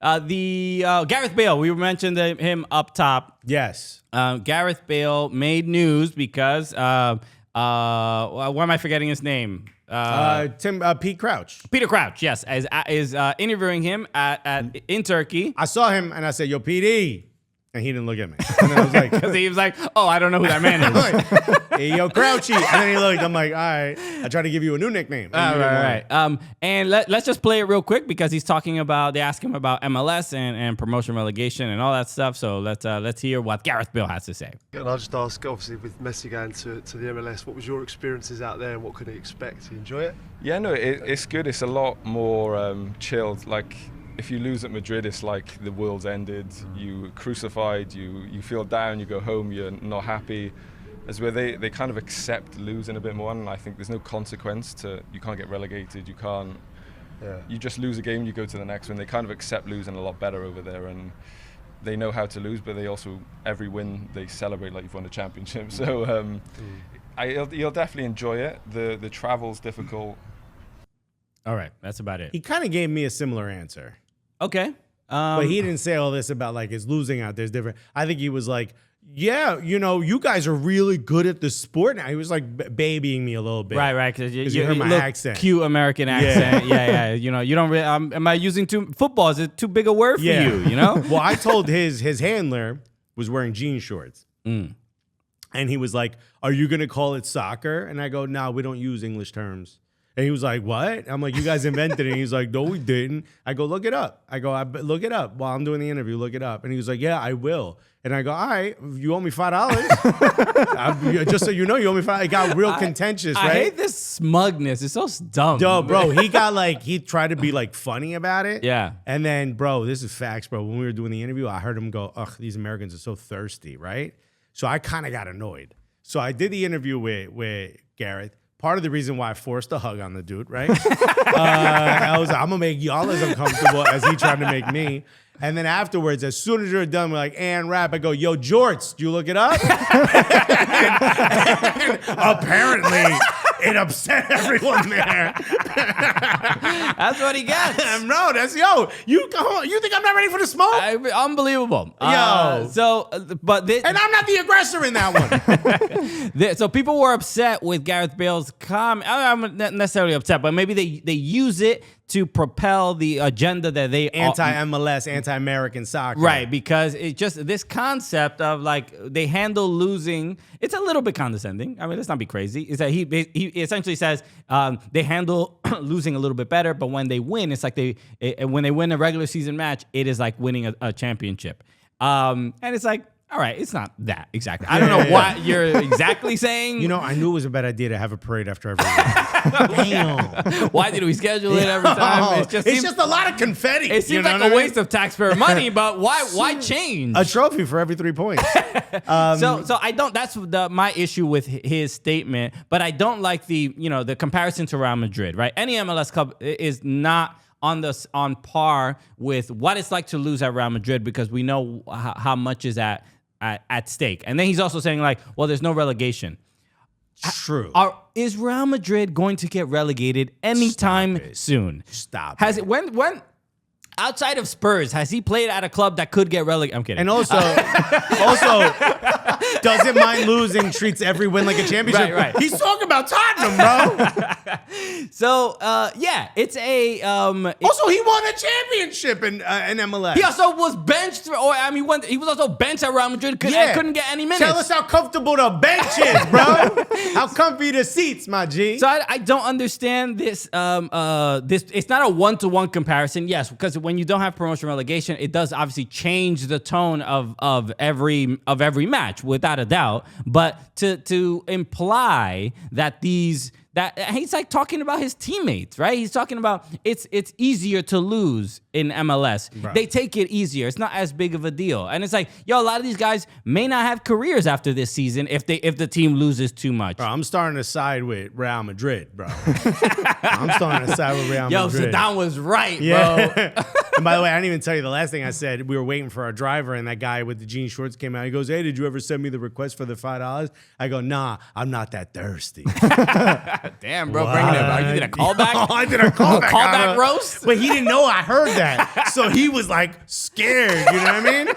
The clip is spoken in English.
Gareth Bale, we mentioned him up top. Yes. Gareth Bale made news because why am I forgetting his name? Pete Crouch. Peter Crouch, yes, is interviewing him in Turkey. I saw him and I said, "Yo, PD," and he didn't look at me. And then I was like, because he was like, "Oh, I don't know who that man is." Hey, yo, Crouchy. And then he looked. I'm like, all right. I try to give you a new nickname. Right. And let's just play it real quick because he's talking about. They ask him about MLS and promotion, relegation, and all that stuff. So let's hear what Gareth Bale has to say. And I'll just ask, obviously, with Messi going to the MLS, what was your experiences out there, and what could he expect? Do you enjoy it? Yeah, no, it's good. It's a lot more chilled. Like, if you lose at Madrid, it's like the world's ended. You crucified. You feel down. You go home. You're not happy. As where they kind of accept losing a bit more, and I think there's no consequence to. You can't get relegated. You can't. Yeah. You just lose a game. You go to the next one. They kind of accept losing a lot better over there, and they know how to lose. But they also, every win they celebrate like you've won a championship. So you'll definitely enjoy it. The travel's difficult. All right, that's about it. He kind of gave me a similar answer. Okay. But he didn't say all this about like his losing out there's different. I think he was like, yeah, you guys are really good at the sport now. He was like babying me a little bit. Right. Because you heard my accent. Cute American accent. Yeah. You don't really, am I using football? Is it too big a word for you? Well, I told his handler was wearing jean shorts. And he was like, are you going to call it soccer? And I go, no, we don't use English terms. And he was like, what? I'm like, you guys invented it. And he's like, no, we didn't. I go, look it up. Look it up while I'm doing the interview. Look it up. And he was like, yeah, I will. And I go, all right, you owe me $5. Just so you know, you owe me $5. It got real contentious, right? I hate this smugness. It's so dumb. Yo, bro, he tried to be like funny about it. Yeah. And then, bro, this is facts, bro. When we were doing the interview, I heard him go, ugh, these Americans are so thirsty, right? So I kind of got annoyed. So I did the interview with Gareth. Part of the reason why I forced a hug on the dude, right? I was like, I'm going to make y'all as uncomfortable as he tried to make me. And then afterwards, as soon as you're done, we're like, and rap, I go, yo, Jorts, do you look it up? and apparently, it upset everyone there. That's what he gets. Bro, you think I'm not ready for the smoke? Unbelievable. Yo. And I'm not the aggressor in that one. So people were upset with Gareth Bale's comment. I'm not necessarily upset, but maybe they use it to propel the agenda that they anti-MLS, anti-American soccer. Right, because it's just this concept of like they handle losing. It's a little bit condescending. I mean, let's not be crazy. Is that he essentially says they handle losing a little bit better, but when they win, it's like when they win a regular season match, it is like winning a championship. And it's like, all right, it's not that exactly. I don't know what you're exactly saying. I knew it was a bad idea to have a parade after every game. Damn. Why did we schedule it every time? It's just a lot of confetti. It seems like a waste of taxpayer money, but why change? A trophy for every 3 points. So I don't. That's my issue with his statement. But I don't like the comparison to Real Madrid. Right? Any MLS club is not on par with what it's like to lose at Real Madrid because we know how much is at stake. And then he's also saying like, well, there's no relegation. True. Is Real Madrid going to get relegated anytime soon? Stop. Has it when outside of Spurs, has he played at a club that could get relegated? I'm kidding. And also doesn't mind losing, treats every win like a championship. Right. He's talking about Tottenham, bro. So, it's a... also, he won a championship in MLS. He also was benched, he was also benched at Real Madrid and couldn't get any minutes. Tell us how comfortable the bench is, bro. How comfy the seats, my G. So I don't understand this. It's not a one-to-one comparison, yes, because when you don't have promotion relegation, it does obviously change the tone of every match, without a doubt. But to imply that he's like talking about his teammates, right? He's talking about it's easier to lose in MLS. Right. They take it easier. It's not as big of a deal. And it's like, a lot of these guys may not have careers after this season if the team loses too much. Bro, I'm starting to side with Real Madrid, bro. I'm starting to side with Real Madrid. Zidane was right, yeah. bro. And by the way, I didn't even tell you the last thing I said. We were waiting for our driver, and that guy with the jean shorts came out. He goes, hey, did you ever send me the request for the $5? I go, nah, I'm not that thirsty. Damn, bro, bringing it back. You did a callback? Oh, I did a callback. Callback roast? But he didn't know I heard that. So he was like scared, you know what I mean?